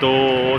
2